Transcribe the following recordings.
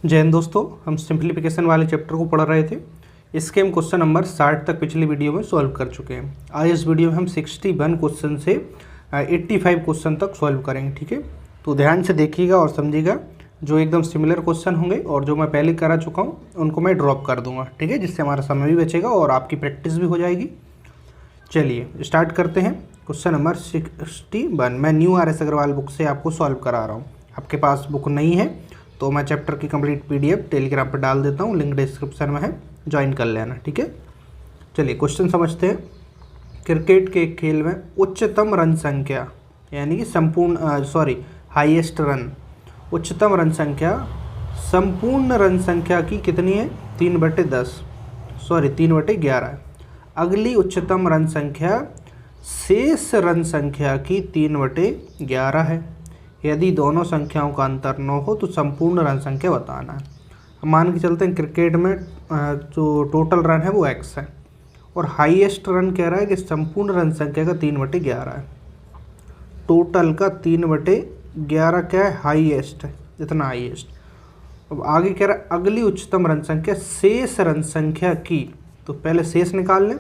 जय हिंद दोस्तों, हम सिंप्लीफिकेशन वाले चैप्टर को पढ़ रहे थे। इसके हम क्वेश्चन नंबर 60 तक पिछली वीडियो में सॉल्व कर चुके हैं। आज इस वीडियो में हम 61 क्वेश्चन से 85 क्वेश्चन तक सॉल्व करेंगे। ठीक है, तो ध्यान से देखिएगा और समझिएगा। जो एकदम सिमिलर क्वेश्चन होंगे और जो मैं पहले करा चुका हूँ उनको मैं ड्रॉप कर दूंगा। ठीक है, जिससे हमारा समय भी बचेगा और आपकी प्रैक्टिस भी हो जाएगी। चलिए स्टार्ट करते हैं। क्वेश्चन नंबर 61 मैं न्यू RS अग्रवाल बुक से आपको सॉल्व करा रहा हूँ। आपके पास बुक नहीं है तो मैं चैप्टर की कंप्लीट PDF टेलीग्राम पर डाल देता हूँ, लिंक डिस्क्रिप्शन में है, ज्वाइन कर लेना। ठीक है, चलिए क्वेश्चन समझते हैं। क्रिकेट के खेल में उच्चतम रन संख्या यानी कि हाईएस्ट रन, उच्चतम रन संख्या संपूर्ण रन संख्या की कितनी है? 3/11 है। अगली उच्चतम रन संख्या शेष रन संख्या की 3/11 है। यदि दोनों संख्याओं का अंतर 9 हो तो संपूर्ण रन संख्या बताना है। हम मान के चलते हैं क्रिकेट में जो टोटल रन है वो x है और हाईएस्ट रन कह रहा है कि संपूर्ण रन संख्या का 3/11 है। टोटल का 3/11 क्या है? हाईएस्ट है, इतना हाईएस्ट। अब आगे कह रहा है अगली उच्चतम रन संख्या शेष रन संख्या की, तो पहले शेष निकाल लें।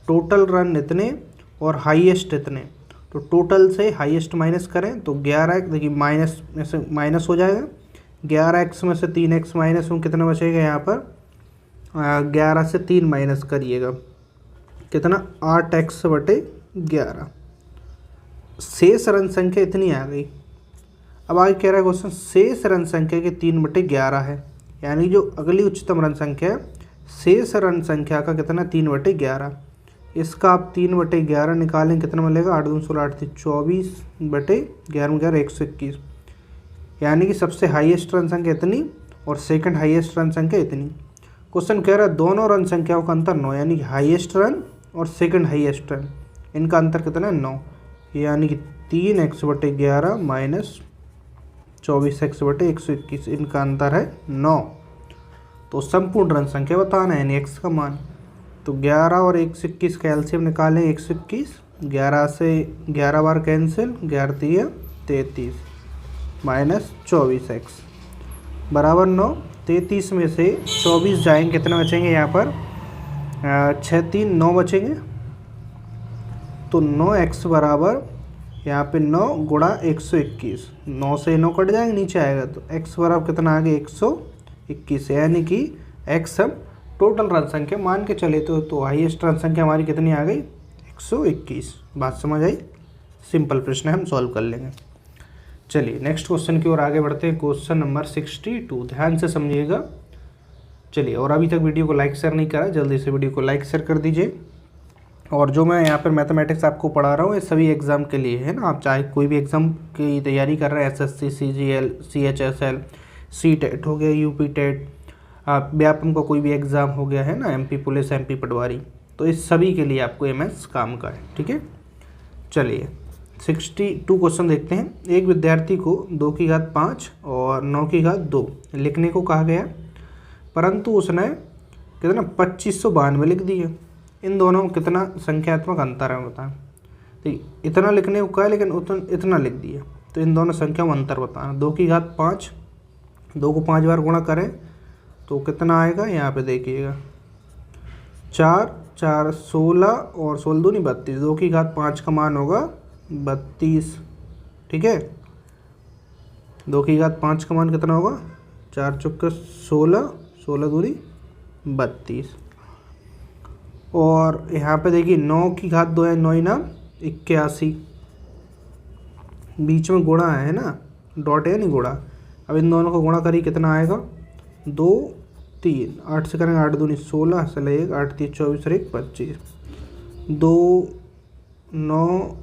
टोटल रन इतने और हाईएस्ट इतने, तो टोटल से हाईएस्ट माइनस करें तो 11x, देखिए माइनस में से माइनस हो जाएगा। 11x में से 3x माइनस हो, कितना बचेगा यहाँ पर? 11 से 3 माइनस करिएगा, कितना? 8x/11। शेष रन संख्या इतनी आ गई। अब आगे कह रहा है क्वेश्चन शेष रन संख्या के 3/11 है, यानी जो अगली उच्चतम रन संख्या है शेष रन संख्या का कितना? 3/11। इसका आप 3/11 निकालें, कितना मिलेगा? 8 दूनी 16, 8 24/11 121, यानी कि सबसे हाईएस्ट रन संख्या इतनी और सेकंड हाईएस्ट रन संख्या इतनी। क्वेश्चन कह रहा है दोनों रन संख्याओं का अंतर 9, यानी कि हाईएस्ट रन और सेकंड हाईएस्ट रन, इनका अंतर कितना है? 9, यानी कि 3x/11 माइनस 24x/121, इनका अंतर है 9। तो संपूर्ण रन संख्या बताना है, यानी x का मान। तो 11 और 121 का एलसीएम निकालें, 121, 11 से 11 बार कैंसिल, 11 3 33 माइनस 24x बराबर 9। 33 में से 24 जाएंगे, कितना बचेंगे यहाँ पर? 6 3 9 बचेंगे। तो 9x बराबर यहाँ पे 9 गुणा 121, 9 से 9 कट जाएंगे, नीचे आएगा तो x बराबर कितना आ गया? 121, यानी कि x हम टोटल रन संख्या मान के चले तो हाईएस्ट रन संख्या हमारी कितनी आ गई? 121। बात समझ आई? सिंपल प्रश्न है, हम सॉल्व कर लेंगे। चलिए नेक्स्ट क्वेश्चन की ओर आगे बढ़ते हैं। क्वेश्चन नंबर 62, ध्यान से समझिएगा। चलिए, और अभी तक वीडियो को लाइक शेयर नहीं करा, जल्दी से वीडियो को लाइक शेयर कर दीजिए। और जो मैं यहाँ पर मैथमेटिक्स आपको पढ़ा रहा हूँ ये सभी एग्ज़ाम के लिए है ना। आप चाहे कोई भी एग्ज़ाम की तैयारी कर रहे हैं, SSC CGL CHSL CTET हो गया, UP TET, व्यापम का कोई भी एग्ज़ाम हो गया है ना, MP पुलिस, MP पटवारी, तो इस सभी के लिए आपको MS काम का है। ठीक है, चलिए 62 क्वेश्चन देखते हैं। एक विद्यार्थी को 2⁵5 और 9⁵2 लिखने को कहा गया, परंतु उसने कितना? 2592 लिख दिए। इन दोनों में कितना संख्यात्मक अंतर है बताएं। तो इतना लिखने को कहा लेकिन इतना लिख दिया, तो इन दोनों संख्या में अंतर बताना। 2⁵5, 2 को 5 बार गुणा करें तो कितना आएगा? यहाँ पे देखिएगा 4 4 16 और 16 दूनी 32, 2⁵5 का मान होगा 32। ठीक है, 2⁵5 का मान कितना होगा? 4 चौके 16, 16 दूनी 32। और यहाँ पे देखिए 9⁵2 है, 9 9 81, बीच में गुणा है ना, डॉट है नहीं गुणा। अब इन दोनों को गुणा करिए, कितना आएगा? 2 3, 8 से करेंगे 8 दूनी 16, से 1 8 3 24 और 1 25, 2 9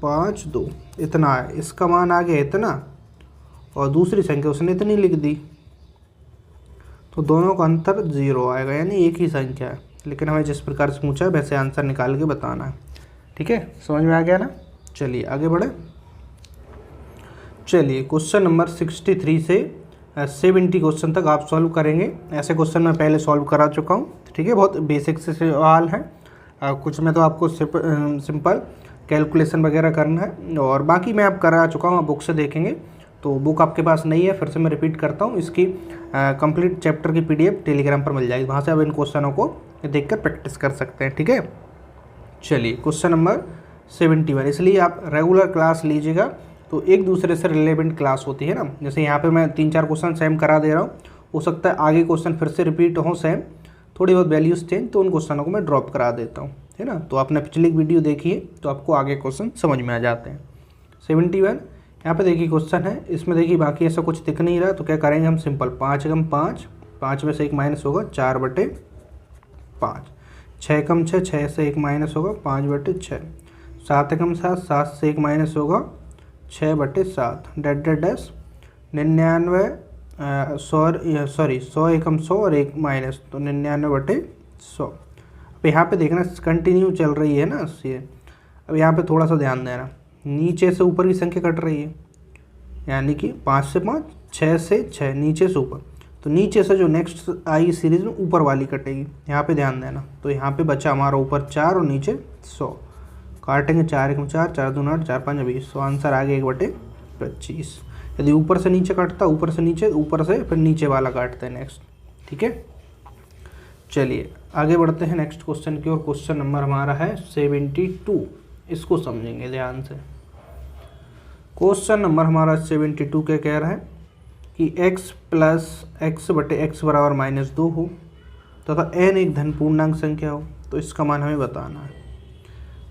5 2, इतना है। इसका मान आ गया इतना और दूसरी संख्या उसने इतनी लिख दी, तो दोनों का अंतर 0 आएगा, यानी एक ही संख्या है। लेकिन हमें जिस प्रकार से पूछा है वैसे आंसर निकाल के बताना है। ठीक है, समझ में आ गया ना? चलिए आगे बढ़े। चलिए क्वेश्चन नंबर 63 से 70 क्वेश्चन तक आप सॉल्व करेंगे। ऐसे क्वेश्चन मैं पहले सॉल्व करा चुका हूँ। ठीक है, बहुत बेसिक से सवाल है, कुछ में तो आपको सिंपल कैलकुलेशन वगैरह करना है और बाकी मैं आप करा चुका हूँ, आप बुक से देखेंगे तो बुक आपके पास नहीं है, फिर से मैं रिपीट करता हूँ, इसकी कंप्लीट चैप्टर की PDF टेलीग्राम पर मिल जाएगी, वहाँ से आप इन क्वेश्चनों को देखकर प्रैक्टिस कर सकते हैं। ठीक है, चलिए क्वेश्चन नंबर 71। इसलिए आप रेगुलर क्लास लीजिएगा तो एक दूसरे से रिलेवेंट क्लास होती है ना। जैसे यहाँ पे मैं 3-4 क्वेश्चन सेम करा दे रहा हूँ, हो सकता है आगे क्वेश्चन फिर से रिपीट हो सेम, थोड़ी बहुत वैल्यूज चेंज, तो उन क्वेश्चनों को मैं ड्रॉप करा देता हूँ, है ना। तो आपने पिछली वीडियो देखी है तो आपको आगे क्वेश्चन समझ में आ जाते हैं। 71 यहाँ पे देखिए क्वेश्चन है, इसमें देखिए बाकी ऐसा कुछ दिख नहीं रहा, तो क्या करेंगे हम सिंपल 5 कम 5, 5 में से 1 माइनस होगा 4/5, 6 कम 6, 6 से 1 माइनस होगा 5/6, 7 कम 7, 7 से 1 माइनस होगा 6/7, डेट 99, 100 एकम 100 और 1 माइनस, तो 99/100। अब यहाँ पे देखना कंटिन्यू चल रही है ना ये। अब यहाँ पे थोड़ा सा ध्यान देना, नीचे से ऊपर की संख्या कट रही है, यानी कि 5 से 5, 6 से 6, नीचे से ऊपर, तो नीचे से जो नेक्स्ट आई सीरीज में ऊपर वाली कटेगी, यहाँ पे ध्यान देना। तो यहाँ पे बचा हमारा ऊपर 4 और नीचे 100, काटेंगे 4 एकम 4, 4 दूना 8, 4 5 20, तो आंसर आ गया 1/25। यदि ऊपर से नीचे काटता, ऊपर से नीचे, ऊपर से फिर नीचे वाला काटते हैं नेक्स्ट। ठीक है, चलिए आगे बढ़ते हैं नेक्स्ट क्वेश्चन की ओर। क्वेश्चन नंबर हमारा है 72, इसको समझेंगे ध्यान से। क्वेश्चन नंबर हमारा 72 क्या कह रहा है कि x प्लस x/x बराबर -2 हो तथा n एक धन पूर्णांक संख्या हो, तो इसका मान हमें बताना है।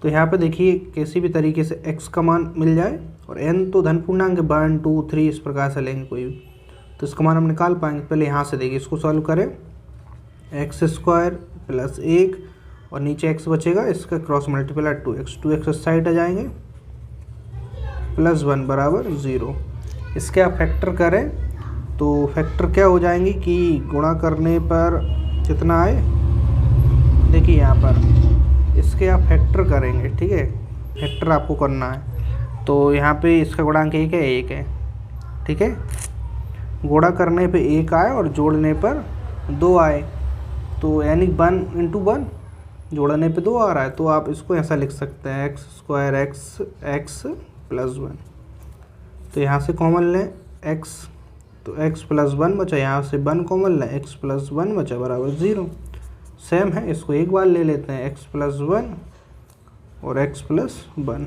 तो यहाँ पे देखिए किसी भी तरीके से x का मान मिल जाए और n तो धन पूर्णांक 1 2 3 इस प्रकार से लेंगे कोई भी, तो इसका मान हम निकाल पाएंगे। पहले यहाँ से देखिए इसको सॉल्व करें, x² + 1 और नीचे x बचेगा, इसका क्रॉस मल्टीप्लाई 2x इस साइड आ जाएंगे, +1 बराबर 0। इसके आप फैक्टर करें तो फैक्टर क्या हो जाएंगी कि गुणा करने पर कितना आए, देखिए यहाँ पर इसके आप फैक्टर करेंगे। ठीक है, फैक्टर आपको करना है, तो यहाँ पे इसका गुणांक 1 है, 1 है। ठीक है, गुणा करने पे 1 आए और जोड़ने पर 2 आए, तो यानी 1 × 1, जोड़ने पे 2 आ रहा है, तो आप इसको ऐसा लिख सकते हैं x² x + 1। तो यहाँ से कॉमन लें x, तो x + 1 बचा, यहाँ से 1 कॉमन लें, x + 1 बचा बराबर 0। सेम है, इसको एक बार ले लेते हैं, x + 1 और x + 1,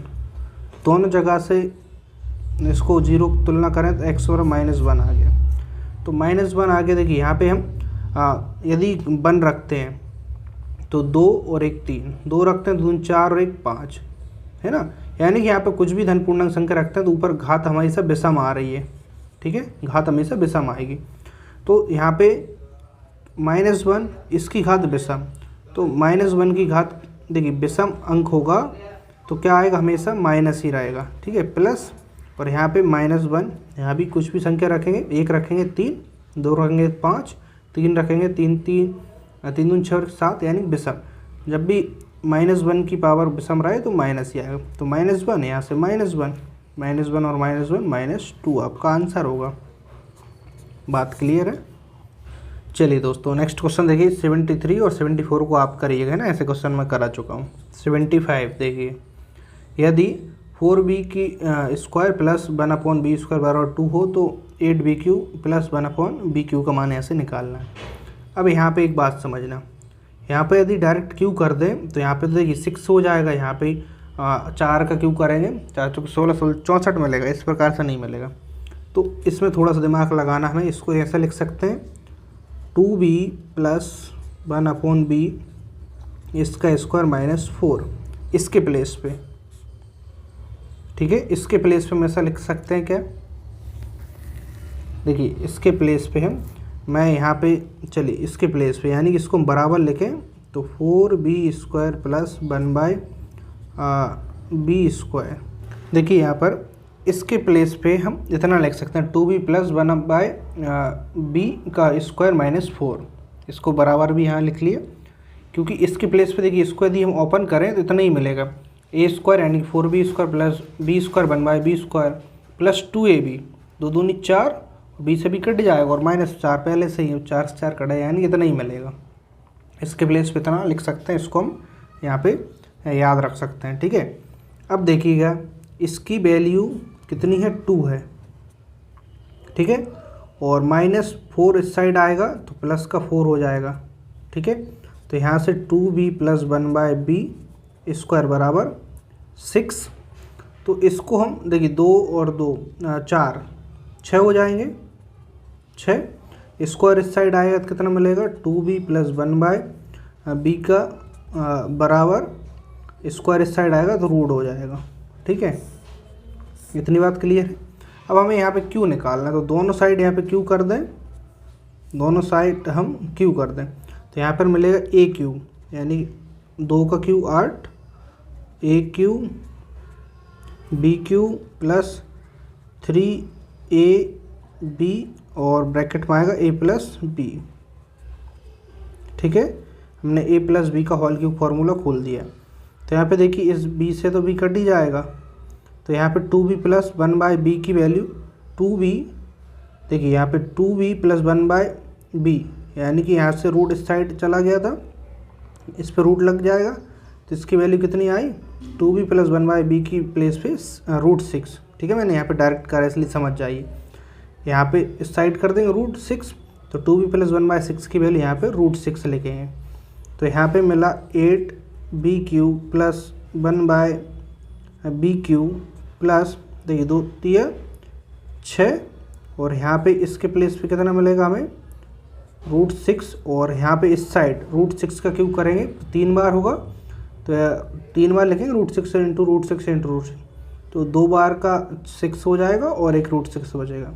दोनों जगह से इसको 0 की तुलना करें तो x और -1 आ गया। तो -1 आ गया, देखिए यहाँ पे हम यदि 1 रखते हैं तो 2 और 1 3, 2 रखते हैं तो 2 4 और 1 5, है ना। यानी कि यहाँ पे कुछ भी धन पूर्णांक संख्या रखते हैं तो ऊपर घात हमेशा विषम आ रही है। ठीक है, घात हमेशा विषम आएगी। तो यहाँ पे -1 इसकी घात विषम, तो -1 की घात देखिए विषम अंक होगा तो क्या आएगा, हमेशा माइनस ही रहेगा। ठीक है, प्लस, और यहाँ पे -1, यहाँ भी कुछ भी संख्या रखेंगे, 1 रखेंगे 3, 2 रखेंगे 5, 3 रखेंगे 3 3 3 6 और 7, यानी विषम। जब भी -1 की पावर विषम रहे तो माइनस ही आएगा, तो -1 यहाँ से -1 और -1 -2 आपका आंसर होगा। बात क्लियर है। चलिए दोस्तों नेक्स्ट क्वेश्चन देखिए, 73 और 74 को आप करिएगा ना, ऐसे क्वेश्चन मैं करा चुका हूँ। 75 देखिए, यदि 4b की स्क्वायर प्लस 1/b² बराबर 2 हो तो 8bq प्लस 1/bq का मान ऐसे निकालना है। अब यहाँ पे एक बात समझना, यहाँ पे यदि डायरेक्ट क्यू कर दें तो यहाँ पे तो देखिए 6 हो जाएगा, यहाँ पे 4 का क्यू करेंगे 4 × 16 64 मिलेगा, इस प्रकार से नहीं मिलेगा। तो इसमें थोड़ा सा दिमाग लगाना हमें, इसको ऐसे लिख सकते हैं 2b प्लस 1/b इसका स्क्वायर -4, इसके प्लेस पे। ठीक है, इसके प्लेस पे हम ऐसा लिख सकते हैं क्या, देखिए इसके प्लेस पे मैं यहाँ पे, चलिए इसके प्लेस पे, यानी कि इसको हम बराबर लिखें तो 4b² प्लस 1/b²। देखिए यहाँ पर इसके प्लेस पे हम इतना लिख सकते हैं 2b प्लस 1/b का स्क्वायर -4, इसको बराबर भी यहाँ लिख लिए, क्योंकि इसके प्लेस पे देखिए इसको यदि हम ओपन करें तो इतना ही मिलेगा, a² यानी 4b² plus b² 1/b² plus 2ab, 2 दूनी 4, b से भी कट जाएगा और -4 पहले से ही 4 से 4 कटा, यानी इतना ही मिलेगा। इसके प्लेस पे इतना लिख सकते हैं, इसको हम यहाँ पे याद रख सकते हैं। ठीक है, अब देखिएगा इसकी वैल्यू कितनी है, 2 है। ठीक है। और -4 इस साइड आएगा तो प्लस का 4 हो जाएगा, ठीक है। तो यहाँ से 2b + 1/b स्क्वायर बराबर 6। तो इसको हम देखिए 2 और 2 4 6 हो जाएंगे, 6 स्क्वायर इस साइड आएगा तो कितना मिलेगा 2b + 1/b का बराबर स्क्वायर इस साइड आएगा तो रूट हो जाएगा, ठीक है। इतनी बात क्लियर है। अब हमें यहाँ पे क्यू निकालना है, तो दोनों साइड यहाँ पे क्यू कर दें, दोनों साइड हम क्यू कर दें। तो यहाँ पर मिलेगा ए क्यू, यानी 2 का क्यू 8, ए क्यू बी क्यू + 3ab और ब्रैकेट में आएगा a + b, ठीक है। हमने a + b का होल क्यूब फार्मूला खोल दिया। तो यहाँ पे देखिए इस b से तो b कट ही जाएगा, तो यहाँ पे 2b + 1/b की वैल्यू 2b, देखिए यहाँ पे 2b + 1/b, यानी कि यहाँ से रूट इस साइड चला गया था, इस पे रूट लग जाएगा, तो इसकी वैल्यू कितनी आई 2b + 1/b की प्लेस पे √6, ठीक है। मैंने यहाँ पे डायरेक्ट करा इसलिए समझ जाइए। यहाँ पे इस साइड कर देंगे √6, तो 2b + 1/6 की वैल्यू यहाँ पे √6 लिखे हैं। तो यहाँ पे मिला 8b³ + 1/b³ प्लस देखिए 2 3 6, और यहाँ पे इसके प्लेस पे कितना मिलेगा हमें √6, और यहाँ पे इस साइड √6 का क्यूब करेंगे तो 3 बार होगा, तो 3 बार लिखेंगे √6 × √6 तो 2 बार का 6 हो जाएगा और एक √6 बचेगा।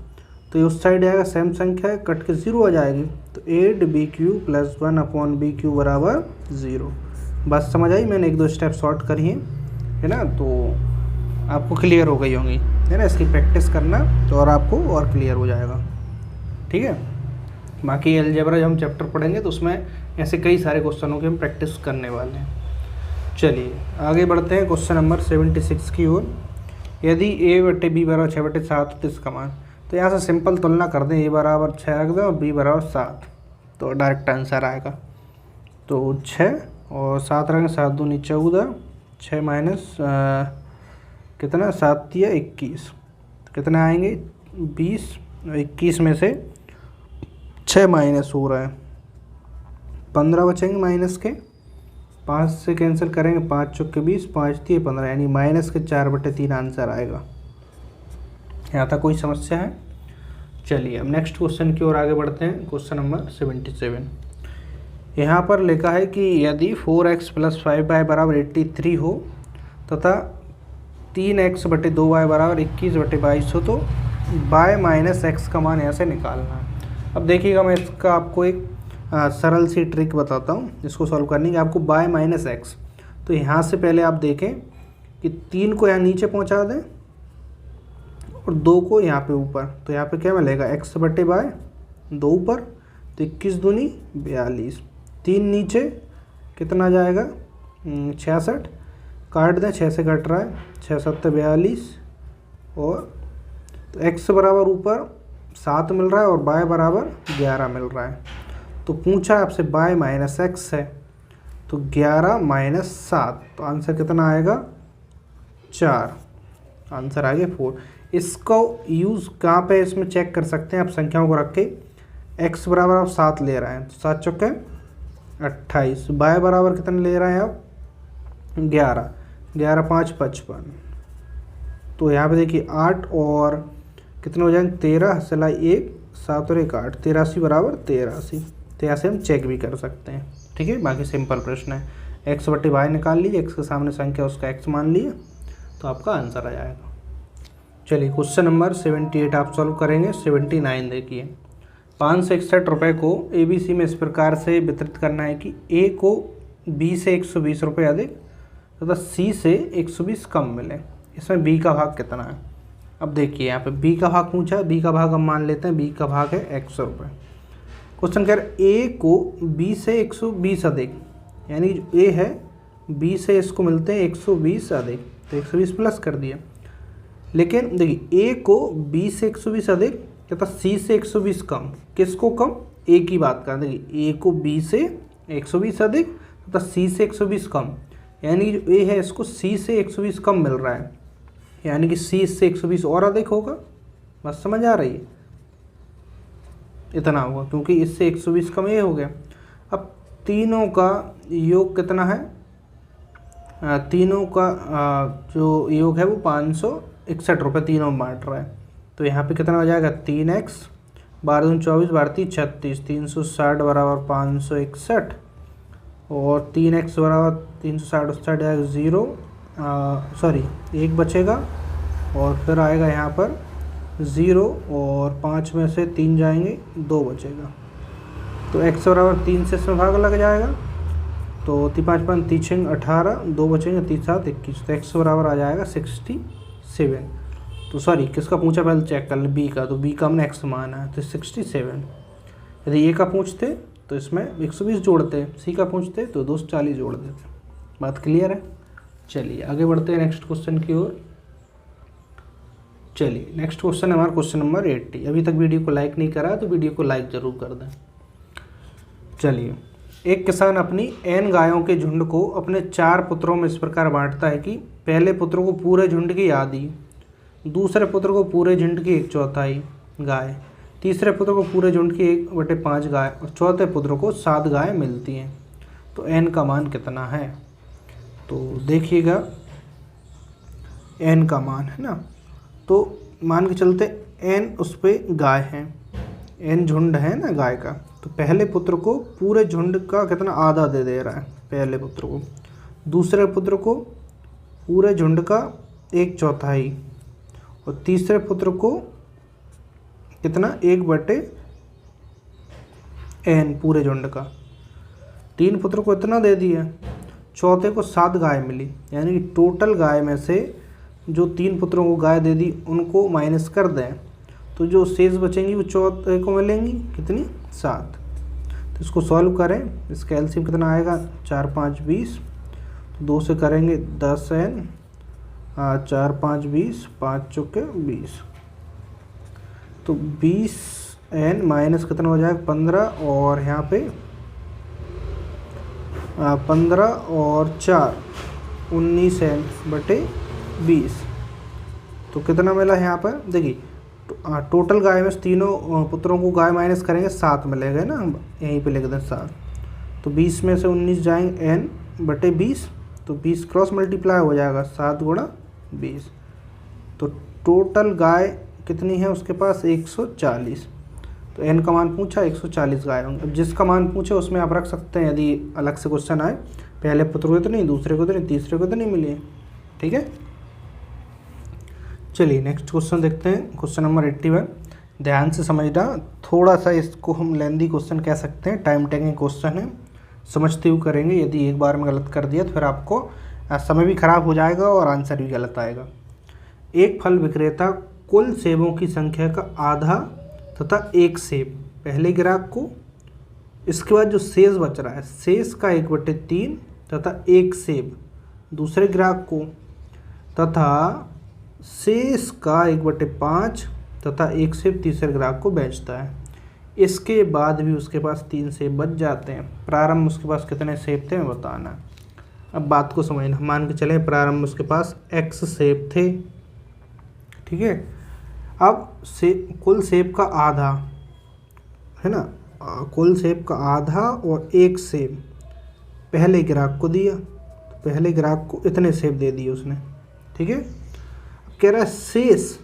तो ये उस साइड आएगा, सेम संख्या है, कट के 0 हो जाएगी, तो 8b³ + 1/b³ बराबर 0। बस समझ आई, मैंने 1-2 स्टेप शॉर्ट करी हैं, है ना, तो आपको क्लियर हो गई होंगी, है ना। इसकी प्रैक्टिस करना तो और आपको और क्लियर हो जाएगा, ठीक है। बाकी अलजेब्रा जब हम चैप्टर पढ़ेंगे तो उसमें ऐसे कई सारे क्वेश्चनों की हम प्रैक्टिस करने वाले हैं। चलिए आगे बढ़ते हैं क्वेश्चन नंबर 76 की ओर। यदि a/b = 6/7 तो इसका मान, तो यहाँ से सिंपल तुलना कर दें, a = 6 रख दें और b = 7, तो डायरेक्ट आंसर आएगा। तो 6 और 7 रखेंगे, 7 दूनी 14, 6 माइनस कितना 7 × 21, तो कितना आएंगे 20, 21 में से 6 माइनस हो रहा है, 15 बचेंगे माइनस के, 5 से कैंसिल करेंगे, 5 × 4 = 20, 5 × 3 = 15, यानी -4/3 आंसर आएगा। यहाँ तक कोई समस्या है? चलिए अब नेक्स्ट क्वेश्चन की ओर आगे बढ़ते हैं। Question number 77। यहाँ पर लिखा है कि यदि 4x + 5y = 83 हो तथा 3x/2y = 21/22 हो, तो y - x का मान यहाँ से निकालना है। अब देखिएगा, मैं इसका आपको एक सरल सी ट्रिक बताता हूँ इसको सॉल्व करने की। आपको y - x, तो यहाँ से पहले आप देखें कि 3 को यहाँ नीचे पहुँचा दें और 2 को यहाँ पे ऊपर, तो यहाँ पे क्या मिलेगा x/y, 2 ऊपर, तो 21 दूनी 42, 3 नीचे, कितना जाएगा 66, काट दें, 6 से कट रहा है, 6 × 7 = 42, और तो x बराबर ऊपर 7 मिल रहा है और y बराबर 11 मिल रहा है। तो पूछा आपसे y - x है, तो 11 - 7, तो आंसर कितना आएगा 4, आंसर आ गया 4। इसको यूज़ कहाँ पे इसमें चेक कर सकते हैं आप, संख्याओं को रख के x बराबर आप 7 ले रहे हैं, तो 7 × 4 = 28, y बराबर कितना ले रहे हैं आप 11, 11 × 5 = 55, तो यहाँ पे देखिए 8 और कितने हो जाएंगे 13, सिलाई 1, 7 और 1 8, 83 बराबर 83, तो यहाँ से हम चेक भी कर सकते हैं, ठीक है। बाकी सिंपल प्रश्न है, x/y निकाल लीजिए, x के सामने संख्या उसका x मान लिए, तो आपका आंसर आ जाएगा। चलिए क्वेश्चन नंबर 78 आप सॉल्व करेंगे। 79 देखिए, 561 रुपये को ABC में इस प्रकार से वितरित करना है कि A को B से 120 रुपये अधिक तथा C से 120 कम मिले, इसमें B का भाग कितना है। अब देखिए यहाँ पे B का भाग पूछा है, B का भाग हम मान लेते हैं, B का भाग है 100 रुपये। क्वेश्चन कह रहा है A को B से 120 अधिक, यानी जो A है B से इसको मिलते हैं 120 अधिक, तो 120 प्लस कर दिया। लेकिन देखिए A को B से 120 अधिक तथा C से 120 कम, किसको कम, A की बात करें। देखिए A को B से 120 अधिक तथा C से 120 कम, यानी जो A है इसको C से 120 कम मिल रहा है, यानी कि C इससे 120 और अधिक होगा। बस समझ आ रही है, इतना होगा, क्योंकि इससे 120 कम ये हो गया। अब तीनों का योग कितना है, तीनों का जो योग है वो 561 रुपये तीनों में बांट रहा है। तो यहाँ पे कितना हो जाएगा 3x, 12 दूनी 24, 12 36, 360 बराबर 561 और 3x बराबर 360 60 जाएगा 0, सॉरी 1 बचेगा और फिर आएगा यहाँ पर 0 और 5 में से 3 जाएंगे 2 बचेगा। तो x बराबर 3 से इसमें भाग लग जाएगा, तो 3 5 5 3 6 18, 2 बचेंगे 3 7 21, तो x बराबर आ जाएगा 67। तो सॉरी किसका पूछा पहले चेक कर लें, b का, तो b का हमने x माना है तो 67। यदि a का पूछते तो इसमें 120 जोड़ते, c का पूछते तो 240 जोड़ देते। बात क्लियर है। चलिए आगे बढ़ते हैं नेक्स्ट क्वेश्चन की ओर। चलिए नेक्स्ट क्वेश्चन है हमारा क्वेश्चन नंबर 80। अभी तक वीडियो को लाइक नहीं करा तो वीडियो को लाइक ज़रूर कर दें। चलिए, एक किसान अपनी n गायों के झुंड को अपने 4 पुत्रों में इस प्रकार बांटता है कि पहले पुत्र को पूरे झुंड की आधी, दूसरे पुत्र को पूरे झुंड की 1/4 गाय, तीसरे पुत्र को पूरे झुंड की 1/5 गाय और चौथे पुत्र को 7 गाय मिलती हैं। तो n का मान कितना है? तो देखिएगा n का मान है ना, तो मान के चलते n उस पर गाय है, n झुंड है ना गाय का, तो पहले पुत्र को पूरे झुंड का कितना आधा दे रहा है पहले पुत्र को, दूसरे पुत्र को पूरे झुंड का 1/4 और तीसरे पुत्र को कितना 1/n पूरे झुंड का। 3 पुत्र को इतना दे दिया, चौथे को 7 गाय मिली, यानी कि टोटल गाय में से जो 3 पुत्रों को गाय दे दी उनको माइनस कर दें तो जो शेष बचेंगी वो चौथे को मिलेंगी कितनी 7। तो इसको सॉल्व करें, इसका एलसीएम कितना आएगा 4 5 20, तो 2 से करेंगे 10n, 4 5 20, 5 चौके 20, तो 20n माइनस कितना हो जाएगा 15 और यहाँ पे 15 और 4 19n/20। तो कितना मिला यहाँ पर देखिए, टोटल गाय में तीनों पुत्रों को गाय माइनस करेंगे 7 मिलेगा ना, यहीं पे लिख दें 7, तो 20 में से 19 जाएंगे n/20, तो 20 क्रॉस मल्टीप्लाई हो जाएगा 7 × 20, तो टोटल गाय कितनी है उसके पास 140। तो n का मान पूछा 140 गाय होंगे। अब जिसका मान पूछे उसमें आप रख सकते हैं, यदि अलग से क्वेश्चन आए पहले पुत्र को तो नहीं, दूसरे को तो नहीं, तीसरे को तो नहीं मिली है। ठीक है, चलिए नेक्स्ट क्वेश्चन देखते हैं, क्वेश्चन नंबर 81। ध्यान से समझना, थोड़ा सा इसको हम लेंदी क्वेश्चन कह सकते हैं, टाइम टेकिंग क्वेश्चन है, समझते हुए करेंगे। यदि एक बार में गलत कर दिया तो फिर आपको समय भी खराब हो जाएगा और आंसर भी गलत आएगा। एक फल विक्रेता कुल सेबों की संख्या का आधा तथा 1 सेब पहले ग्राहक को, इसके बाद जो शेष बच रहा है शेष का 1/3 तथा 1 सेब दूसरे ग्राहक को तथा शेष का 1/5 तथा 1 सेब तीसरे ग्राहक को बेचता है। इसके बाद भी उसके पास 3 सेब बच जाते हैं। प्रारंभ उसके पास कितने सेब थे बताना। अब बात को समझना, मान के चले प्रारंभ उसके पास x सेब थे, ठीक है। अब कुल सेब का आधा है ना, कुल सेब का आधा और 1 सेब पहले ग्राहक को दिया, तो पहले ग्राहक को इतने सेब दे दिए उसने, ठीक है। अब कह रहा है शेष,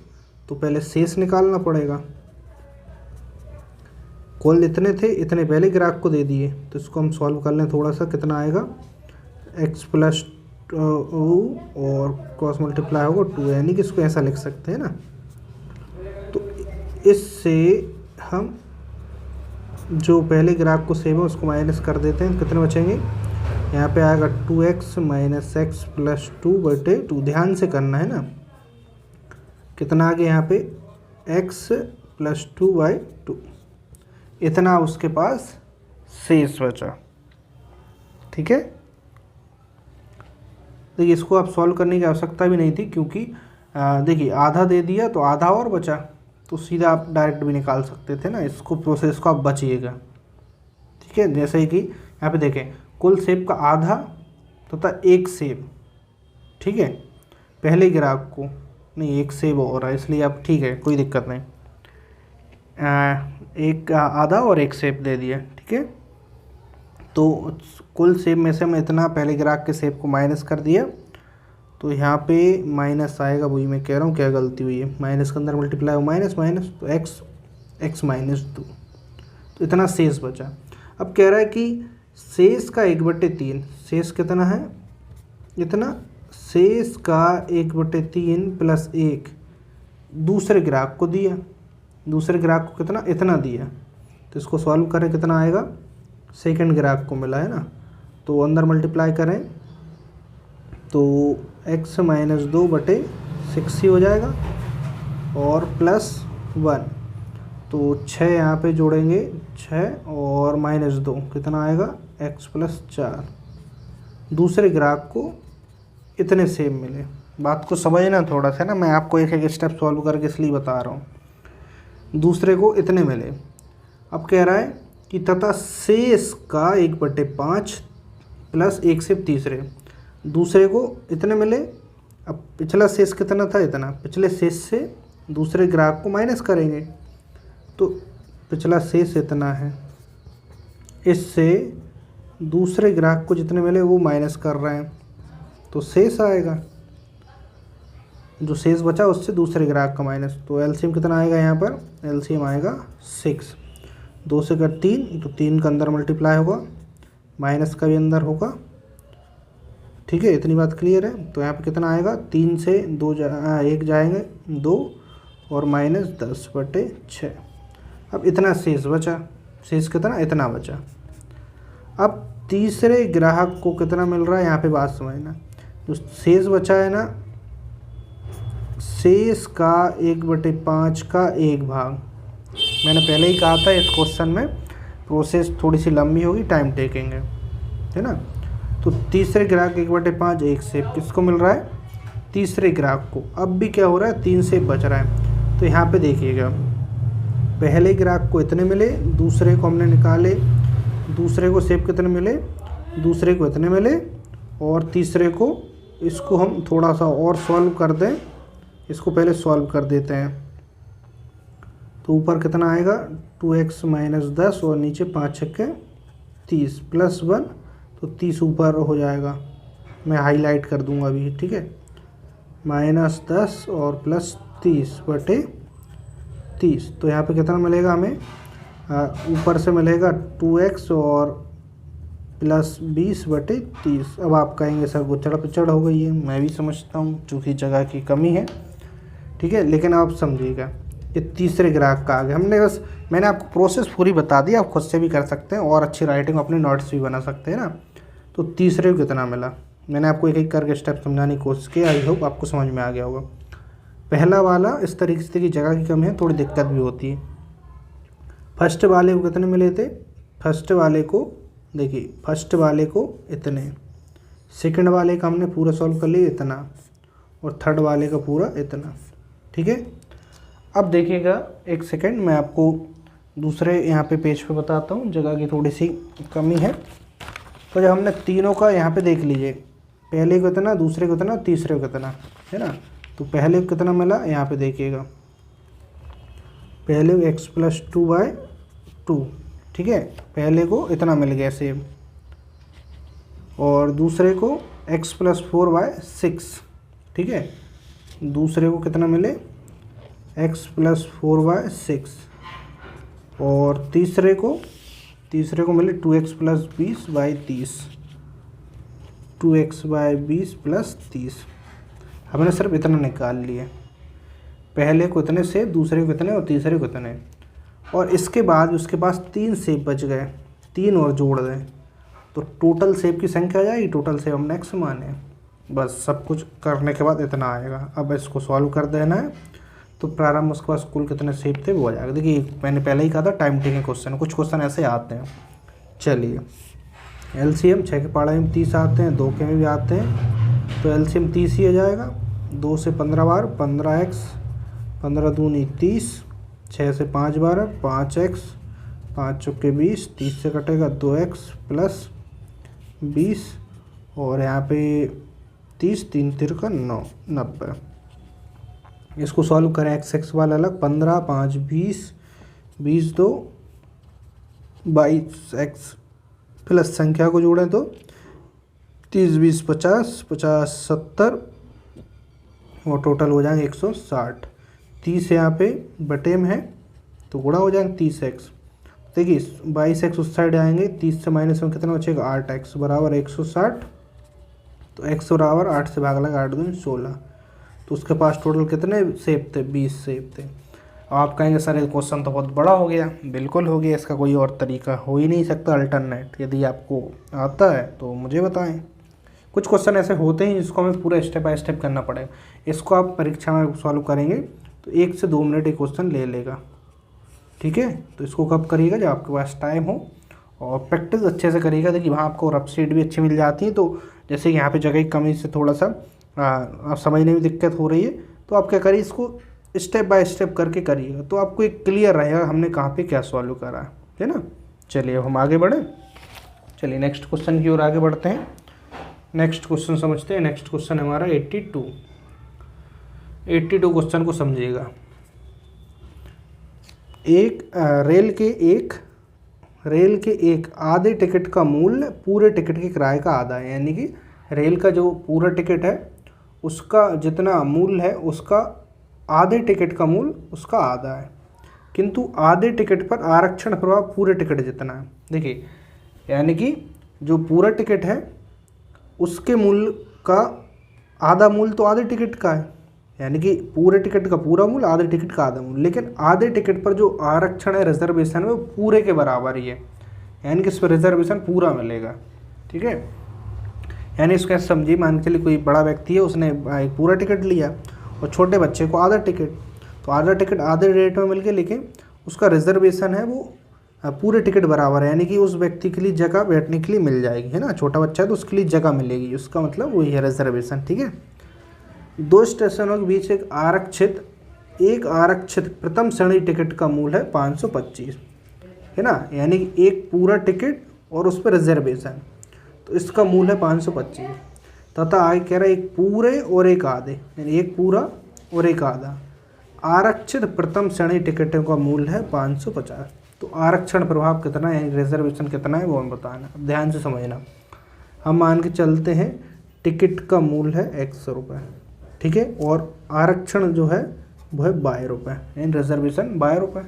तो पहले शेष निकालना पड़ेगा। कुल इतने थे, इतने पहले ग्राहक को दे दिए, तो इसको हम सॉल्व कर लें थोड़ा सा। कितना आएगा x प्लस और क्रॉस मल्टीप्लाई होगा 2, यानी कि इसको ऐसा लिख सकते हैं ना। तो इससे हम जो पहले ग्राहक को सेब है उसको माइनस कर देते हैं, कितने बचेंगे। यहाँ पे आएगा 2x माइनस x प्लस 2/2। ध्यान से करना है ना, कितना आ गया यहाँ पे x प्लस 2/2, इतना उसके पास शेष बचा, ठीक है। देखिए इसको आप सॉल्व करने की आवश्यकता भी नहीं थी, क्योंकि देखिए आधा दे दिया तो आधा और बचा, तो सीधा आप डायरेक्ट भी निकाल सकते थे ना। इसको प्रोसेस को आप बचिएगा, ठीक है। जैसे ही कि यहाँ पे देखें कुल सेब का आधा तथा 1 सेब, ठीक है, पहले ग्राहक को नहीं 1 सेब हो रहा है, इसलिए आप ठीक है कोई दिक्कत नहीं। एक आधा और एक शेप दे दिया, ठीक है। तो कुल शेप में से मैं इतना पहले ग्राफ के शेप को माइनस कर दिया, तो यहाँ पे माइनस आएगा, वही मैं कह रहा हूँ क्या गलती हुई है, माइनस के अंदर मल्टीप्लाई हो माइनस माइनस, तो एक्स -2, तो इतना शेष बचा। अब कह रहा है कि शेष का 1/3, शेष कितना है, इतना, शेष का 1/3 प्लस 1 दूसरे ग्राफ को दिया, दूसरे ग्राफ को कितना, इतना दिया, तो इसको सॉल्व करें कितना आएगा, सेकंड ग्राफ को मिला है ना, तो अंदर मल्टीप्लाई करें तो x -2/6 ही हो जाएगा और +1, तो 6 यहाँ पे जोड़ेंगे, 6 और -2 कितना आएगा, x + 4। दूसरे ग्राफ को इतने सेम मिले। बात को समझना थोड़ा सा ना, मैं आपको एक एक स्टेप सॉल्व करके इसलिए बता रहा हूँ। दूसरे को इतने मिले। अब कह रहा है कि तथा शेष का 1/5 प्लस 1 से तीसरे, दूसरे को इतने मिले। अब पिछला शेष कितना था, इतना, पिछले शेष से दूसरे ग्राफ को माइनस करेंगे, तो पिछला शेष इतना है, इससे दूसरे ग्राफ को जितने मिले वो माइनस कर रहे हैं, तो शेष आएगा, जो शेष बचा उससे दूसरे ग्राफ का माइनस, तो एलसीएम कितना आएगा, यहाँ पर एलसीएम आएगा 6। 2 से कर 3, तो 3 का अंदर मल्टीप्लाई होगा, माइनस का भी अंदर होगा, ठीक है, इतनी बात क्लियर है। तो यहाँ पे कितना आएगा, 3 से 1 जाएंगे 2 और -10/6। अब इतना शेष बचा, शेष कितना, इतना बचा। अब तीसरे ग्राहक को कितना मिल रहा है, यहाँ पे बात समझना, जो शेष बचा है ना, शेष का 1/5 का 1 भाग, मैंने पहले ही कहा था इस क्वेश्चन में प्रोसेस थोड़ी सी लंबी होगी, टाइम टेकिंग है ना। तो तीसरे ग्राहक 1/5 1 शेप किसको मिल रहा है, तीसरे ग्राहक को। अब भी क्या हो रहा है, 3 शेप बच रहा है, तो यहाँ पे देखिएगा, पहले ग्राहक को इतने मिले, दूसरे को हमने निकाले, दूसरे को शेप कितने मिले, दूसरे को इतने मिले, और तीसरे को, इसको हम थोड़ा सा और सॉल्व कर दें, इसको पहले सॉल्व कर देते हैं, तो ऊपर कितना आएगा, 2x - 10 और नीचे 5 छक्के 30 + 1, तो 30 ऊपर हो जाएगा, मैं हाईलाइट कर दूंगा अभी, ठीक है, -10 और +30/30, तो यहाँ पे कितना मिलेगा हमें, ऊपर से मिलेगा 2x और +20/30। अब आप कहेंगे सर गुच्छड़ पिचड़ हो गई है, मैं भी समझता हूँ चूँकि जगह की कमी है, ठीक है, लेकिन आप समझिएगा ये तीसरे ग्राहक का आ गया। मैंने आपको प्रोसेस पूरी बता दी, आप खुद से भी कर सकते हैं और अच्छी राइटिंग अपने नोट्स भी बना सकते हैं ना। तो तीसरे को कितना मिला, मैंने आपको एक एक करके स्टेप समझाने की कोशिश की, आई होप आपको समझ में आ गया होगा। पहला वाला इस तरीके से कि जगह की कमी है, थोड़ी दिक्कत भी होती है। फर्स्ट वाले को कितने मिले थे, फर्स्ट वाले को देखिए, फर्स्ट वाले को इतने, सेकंड वाले का हमने पूरा सॉल्व कर लिया इतना, और थर्ड वाले का पूरा इतना, ठीक है। अब देखिएगा एक सेकंड, मैं आपको दूसरे यहाँ पे पेज पे बताता हूँ, जगह की थोड़ी सी कमी है। तो जब हमने तीनों का यहाँ पे देख लीजिए, पहले को कितना, दूसरे को कितना, तीसरे को कितना, है ना। तो पहले को कितना मिला, यहाँ पे देखिएगा, पहले x + 2/2, ठीक है, पहले को इतना मिल गया सेम, और दूसरे को x + 4/6, ठीक है, दूसरे को कितना मिले, x + 4/6, और तीसरे को मिले 2x + 20/30, 2x/20 + 30। हमने सिर्फ इतना निकाल लिए, पहले को इतने से, दूसरे को इतने और तीसरे को इतने, और इसके बाद उसके पास 3 शेप बच गए, 3 और जोड़ दें, तो टोटल शेप की संख्या आ जाएगी, टोटल शेप हमने x माने। बस सब कुछ करने के बाद इतना आएगा। अब इसको सॉल्व कर देना है, तो प्रारंभ उसके पास कुल कितने शेप थे वो आ जाएगा। देखिए मैंने पहले ही कहा था टाइम टेकिंग क्वेश्चन, कुछ क्वेश्चन ऐसे आते हैं। चलिए एलसीएम 6 के पढ़ाई में 30 आते हैं, 2 के में भी आते हैं, तो एलसीएम 30 ही आ जाएगा। 2 से 15 बार 15x, 15 दूनी 30, 6 से 5 बार 5x, 5 चौके 20, 30 से कटेगा 2x + 20, और यहाँ पे 30, 3 तिरका 9, 90। इसको सॉल्व करें, x वाला अलग, 15, 5, 20, 20 2 22x प्लस संख्या को जोड़ें तो 30 20 50 50 70 और टोटल हो जाएंगे 160। 30 यहाँ पे बटे में है तो गुणा हो जाएंगे 30x। देखिए 22x उस साइड आएंगे, 30 से माइनस में कितना बचेगा 8x बराबर 160। तो x बराबर 8 से भाग लगा 8 दूनी 16। तो उसके पास टोटल कितने सेब थे 20 सेब थे। आप कहेंगे सर ये क्वेश्चन तो बहुत बड़ा हो गया। बिल्कुल हो गया, इसका कोई और तरीका हो ही नहीं सकता अल्टरनेट। यदि आपको आता है तो मुझे बताएं। कुछ क्वेश्चन ऐसे होते हैं जिसको हमें पूरा स्टेप बाय स्टेप करना पड़ेगा। इसको आप परीक्षा में सॉल्व करेंगे तो 1 से 2 मिनट एक क्वेश्चन ले लेगा, ठीक है। तो इसको कब करिएगा जब आपके पास टाइम हो और प्रैक्टिस अच्छे से करिएगा। देखिए वहाँ आपको रफ शीट भी अच्छी मिल जाती है। तो जैसे यहाँ पे जगह की कमी से थोड़ा सा आप समझने में दिक्कत हो रही है तो आप क्या करिए, इसको स्टेप बाय स्टेप करके करिएगा तो आपको एक क्लियर रहेगा हमने कहाँ पे क्या सॉल्व करा है ना। चलिए अब हम आगे बढ़ें। चलिए नेक्स्ट क्वेश्चन की ओर आगे बढ़ते हैं। नेक्स्ट क्वेश्चन समझते हैं। नेक्स्ट क्वेश्चन हमारा 82 क्वेश्चन को समझिएगा। रेल के एक आधे टिकट का मूल्य पूरे टिकट के किराए का आधा है। यानी कि रेल का जो पूरा टिकट है उसका जितना मूल्य है उसका आधे टिकट का मूल्य उसका आधा है, किंतु आधे टिकट पर आरक्षण प्रभाव पूरे टिकट जितना है। देखिए यानी कि जो पूरा टिकट है उसके मूल्य का आधा मूल्य तो आधे टिकट का है, यानी कि पूरे टिकट का पूरा मूल्य आधे टिकट का आधा मूल्य, लेकिन आधे टिकट पर जो आरक्षण है रिजर्वेशन है वो पूरे के बराबर ही है। यानी कि इस पर रिजर्वेशन पूरा मिलेगा, ठीक है। यानी इसको ऐसे समझिए, मान के लिए कोई बड़ा व्यक्ति है उसने एक पूरा टिकट लिया और छोटे बच्चे को आधा टिकट, तो आधा टिकट आधे रेट में मिल गया, लेकिन उसका रिजर्वेशन है वो पूरे टिकट बराबर है। यानी कि उस व्यक्ति के लिए जगह बैठने के लिए मिल जाएगी, है ना। छोटा बच्चा है तो उसके लिए जगह मिलेगी, उसका मतलब वही है रिजर्वेशन, ठीक है। 2 स्टेशनों के बीच एक आरक्षित प्रथम श्रेणी टिकट का मूल्य है 525, है ना। यानी कि एक पूरा टिकट और उस पर रिजर्वेशन, तो इसका मूल्य है 525। तथा आगे कह रहा है एक पूरे और एक आधे, यानी एक पूरा और एक आधा आरक्षित प्रथम श्रेणी टिकटों का मूल्य है 550। तो आरक्षण प्रभाव कितना है, रिजर्वेशन कितना है वो हमें बताना। ध्यान से समझना। हम मान के चलते हैं टिकट का मूल्य है 100 रुपये, ठीक है, और आरक्षण जो है वो है 22 रुपये, यानी रिजर्वेशन 22 रुपये।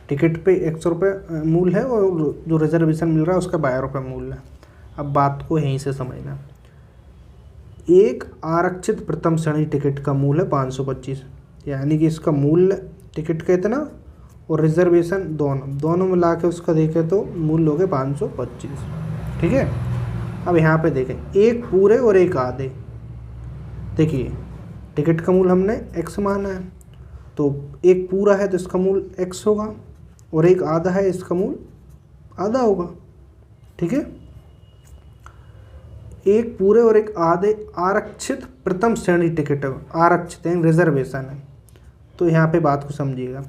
टिकट पे 100 रुपये मूल्य है और जो रिजर्वेशन मिल रहा है उसका 22 रुपये मूल्य है। अब बात को यहीं से समझना। एक आरक्षित प्रथम श्रेणी टिकट का मूल्य 525, यानी कि इसका मूल्य टिकट का इतना और रिजर्वेशन दोनों मिला के उसका देखें तो मूल्य हो गए 525, ठीक है। अब यहाँ पे देखें एक पूरे और एक आधे। देखिए टिकट का मूल्य हमने x माना है, तो एक पूरा है तो इसका मूल्य x होगा और एक आधा है इसका मूल्य आधा होगा, ठीक है। एक पूरे और एक आधे आरक्षित प्रथम श्रेणी टिकट, आरक्षित है रिजर्वेशन है। तो यहाँ पे बात को समझिएगा,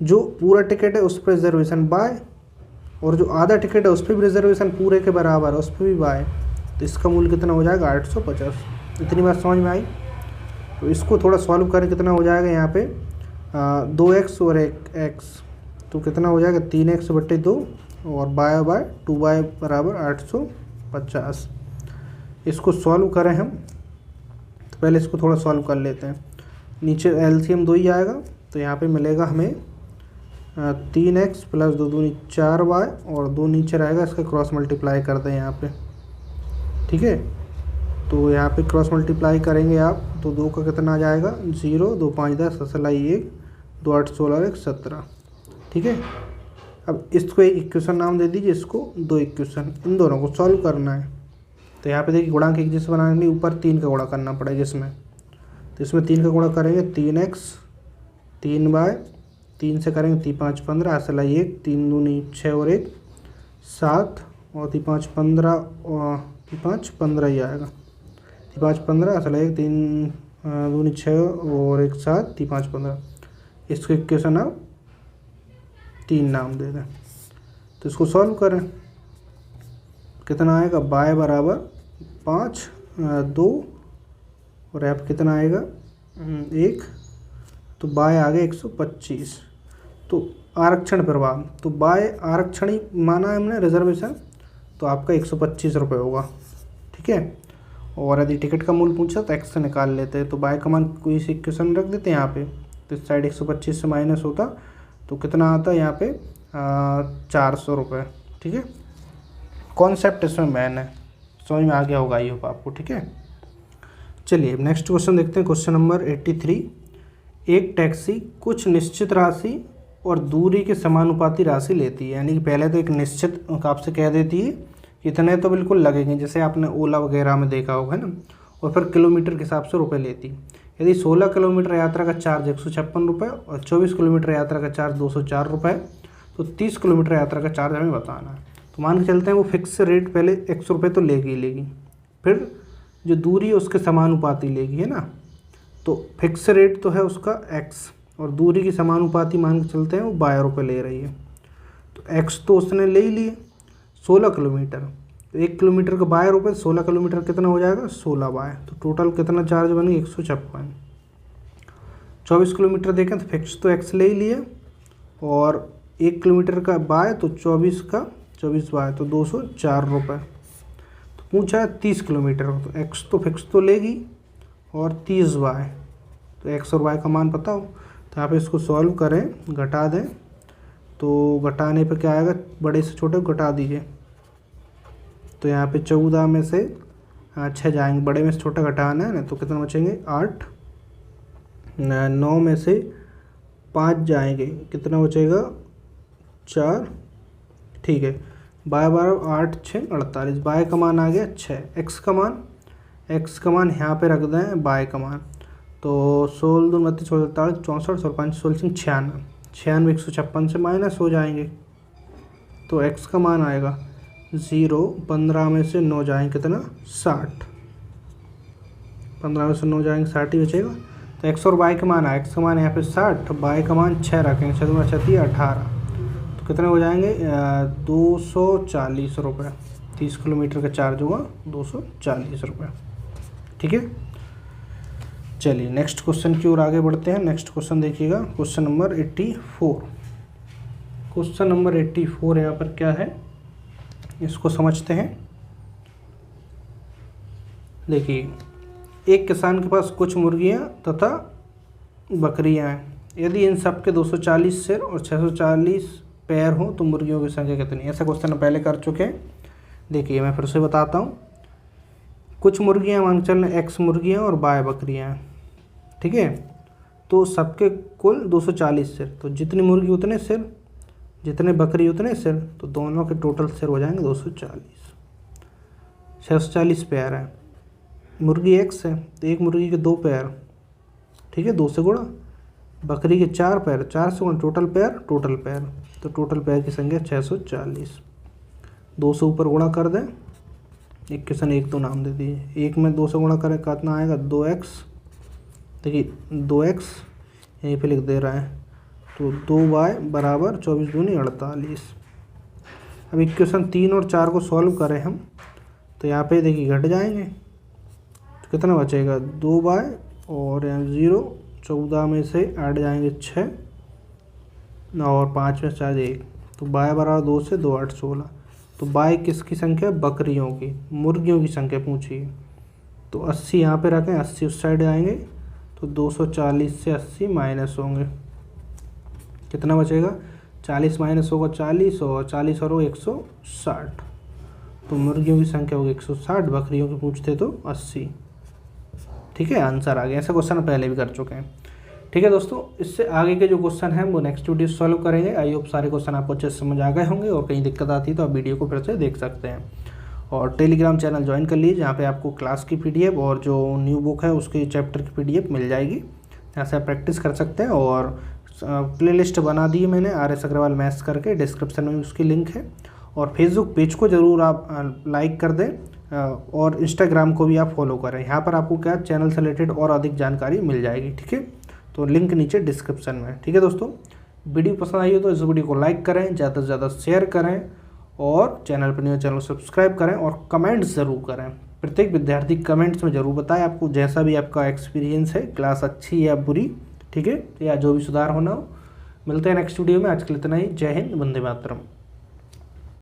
जो पूरा टिकट है उस पर रिजर्वेशन बाय और जो आधा टिकट है उस पर भी रिजर्वेशन पूरे के बराबर है, उस पर भी बाय। तो इसका मूल्य कितना हो जाएगा 850। इतनी बात समझ में आई। तो इसको थोड़ा सॉल्व करें, कितना हो जाएगा यहाँ पे 2x और 1x, तो कितना हो जाएगा 3x बटे 2 और बाय 2y बराबर 850। इसको सॉल्व करें हम तो पहले इसको थोड़ा सॉल्व कर लेते हैं। नीचे एलसीएम 2 ही आएगा, तो यहाँ पे मिलेगा हमें 3x प्लस 2 दूनी 4y और 2 नीचे रहेगा, इसका क्रॉस मल्टीप्लाई कर दें यहाँ पे, ठीक है। तो यहाँ पे क्रॉस मल्टीप्लाई करेंगे आप तो 2 का कितना आ जाएगा 0, 2 5 10 असलाई 1, 2 8 16 1 17, ठीक है। अब इसको एक इक्वेशन नाम दे दीजिए, इसको 2 इक्वेशन, इन दोनों को सॉल्व करना है। तो यहाँ पे देखिए गुणांक एक जैसे बनाने के लिए ऊपर 3 का गुणा करना पड़ेगा इसमें, तो इसमें 3 का गुणा करेंगे 3x 3y 3 से करेंगे 3 5 15 असलाई 1, 3 दूनी 6 और 1 7 और 3 5 15 और 3 5 15 ही आएगा। 3 5 15 असलाई 1, 3 दूनी 6 और 1 7 3 5 15। इसको इक्वेशन आप 3 नाम दे दें। तो इसको सॉल्व करें, कितना आएगा y बराबर 5 2 और यहाँ पर कितना आएगा 1, तो y आ गया 125। तो आरक्षण प्रभाव, तो बाय आरक्षण ही माना है हमने रिजर्वेशन, तो आपका 125 रुपये होगा। ठीक है, और यदि टिकट का मूल्य पूछा तो एक्स से निकाल लेते हैं, तो बाय कमान कोई सी इक्वेशन रख देते हैं यहाँ पे, तो इस साइड 125 से माइनस होता तो कितना आता है यहाँ पे 400 रुपये। ठीक है, कॉन्सेप्ट इसमें मैन है, समझ में आ गया होगा आई होप आपको। ठीक है, चलिए नेक्स्ट क्वेश्चन देखते हैं। क्वेश्चन नंबर 83, एक टैक्सी कुछ निश्चित राशि और दूरी के समानुपाती राशि लेती है, यानी कि पहले तो एक निश्चित आपसे कह देती है इतने तो बिल्कुल लगेंगे, जैसे आपने ओला वगैरह में देखा होगा है ना, और फिर किलोमीटर के हिसाब से रुपए लेती। यदि 16 किलोमीटर यात्रा का चार्ज 156 रुपये और 24 किलोमीटर यात्रा का चार्ज 204 रुपये, तो 30 किलोमीटर यात्रा का चार्ज हमें बताना है। तो मान के चलते हैं वो फिक्स रेट पहले 100 रुपये तो लेगी लेगी, फिर जो दूरी है उसके समानुपाती लेगी, है ना। तो फिक्स रेट तो है उसका x और दूरी की समानुपाती मान के चलते हैं वो 12 रुपये ले रही है। तो x तो उसने ले ही लिए 16 किलोमीटर, तो 1 किलोमीटर का 12 रुपये, 16 किलोमीटर कितना हो जाएगा 16 बाय, तो टोटल कितना चार्ज बनेगा 156। 24 किलोमीटर देखें तो फिक्स तो x ले ही लिए, और 1 किलोमीटर का बाय तो 24 का 24 बाय तो 204 रुपये। तो पूछा है 30 किलोमीटर, तो x तो फिक्स तो लेगी और 30 बाय, तो x और y का मान पता हो, तो यहाँ पे इसको सॉल्व करें, घटा दें, तो घटाने पे क्या आएगा, बड़े से छोटे को घटा दीजिए, तो यहाँ पे 14 में से 6 जाएंगे, बड़े में से छोटा घटाना है ना, तो कितना बचेंगे 8, 9 में से 5 जाएंगे, कितना बचेगा 4। ठीक है, बाय 12 8 6 48, बाय का मान आ गया 6, एक्स का मान यहाँ पे रख दें बाय का मान, तो 16 2 29 44 64 और 5 16 96, 96 156 से माइनस हो जाएंगे, तो x का मान आएगा 0। 15 में से 9 जाएंगे कितना 60, 15 में से 9 जाएंगे 60 ही बचेगा। तो x और y का मान आया, x का मान यहाँ पे 60, y का मान 6 रखेंगे, 6 दूना 18, तो कितने हो जाएंगे 240 रुपये। 30 किलोमीटर का चार्ज होगा 240 रुपये। ठीक है, चलिए नेक्स्ट क्वेश्चन की ओर आगे बढ़ते हैं। नेक्स्ट क्वेश्चन देखिएगा, क्वेश्चन नंबर 84। क्वेश्चन नंबर 84 यहाँ पर क्या है, इसको समझते हैं। देखिए, एक किसान के पास कुछ मुर्गियाँ तथा बकरियाँ हैं, यदि इन सब के 240 सिर और 640 पैर हों तो मुर्गियों की संख्या कितनी। ऐसा क्वेश्चन पहले कर चुके हैं। देखिए मैं फिर से बताता हूँ, कुछ मुर्गियाँ मान चल एक्स मुर्गियाँ और बाय बकरियाँ हैं। ठीक है, तो सबके कुल 240 सिर, तो जितनी मुर्गी उतने सिर, जितने बकरी उतने सिर, तो दोनों के टोटल सिर हो जाएंगे 240। 640 पैर है, मुर्गी एक्स है तो एक मुर्गी के 2 पैर, ठीक है 2 से गुणा, बकरी के 4 पैर, 4 से गुणा टोटल पैर, तो टोटल पैर की संख्या 640। 2 से ऊपर गुणा कर दें, एक क्वेश्चन 1 2 नाम दे दिए, एक में 2 से गुणा करें कितना आएगा 2x। देखिए 2x यहीं पे लिख दे रहा है, तो 2y बराबर 24 दूनी 48। अब इक्वेशन 3 और 4 को सॉल्व करें हम, तो यहाँ पे देखिए घट जाएंगे, तो कितना बचेगा 2y और यहाँ 0, 14 में से 8 जाएंगे 6 और 5 में 4 1, तो y बराबर 2 से 2 8 16। तो y किसकी संख्या, बकरियों की, मुर्गियों की संख्या पूछी है। तो 80 यहाँ पे रखें, 80 उस साइड आएंगे, तो 240 से 80 माइनस होंगे, कितना बचेगा 40 माइनस होगा 40 और 40 और 160, तो मुर्गियों की संख्या होगी 160, बकरियों की पूछते तो 80। ठीक है, आंसर आ गया। ऐसा क्वेश्चन पहले भी कर चुके हैं। ठीक है दोस्तों, इससे आगे के जो क्वेश्चन हैं वो नेक्स्ट वीडियो सॉल्व करेंगे। आई होप सारे क्वेश्चन आपको अच्छे से समझ आ गए होंगे, और कहीं दिक्कत आती है तो आप वीडियो को फिर से देख सकते हैं। और टेलीग्राम चैनल ज्वाइन कर लीजिए, जहाँ पे आपको क्लास की PDF और जो न्यू बुक है उसकी चैप्टर की PDF मिल जाएगी, जहाँ से आप प्रैक्टिस कर सकते हैं। और प्लेलिस्ट बना दी है मैंने RS अग्रवाल मैथ्स करके, डिस्क्रिप्शन में उसकी लिंक है। और फेसबुक पेज को ज़रूर आप लाइक कर दें, और इंस्टाग्राम को भी आप फॉलो करें। यहाँ पर आपको क्या चैनल से रिलेटेड और अधिक जानकारी मिल जाएगी। ठीक है, तो लिंक नीचे डिस्क्रिप्शन में। ठीक है दोस्तों, वीडियो पसंद आई हो तो इस वीडियो को लाइक करें, ज़्यादा से ज़्यादा शेयर करें, और चैनल पर न्यू चैनल सब्सक्राइब करें, और कमेंट्स ज़रूर करें। प्रत्येक विद्यार्थी कमेंट्स में ज़रूर बताएं आपको जैसा भी आपका एक्सपीरियंस है, क्लास अच्छी या बुरी, ठीक है, या जो भी सुधार होना हो मिलते हैं नेक्स्ट वीडियो में। आज के लिए इतना ही। जय हिंद, वंदे मातरम।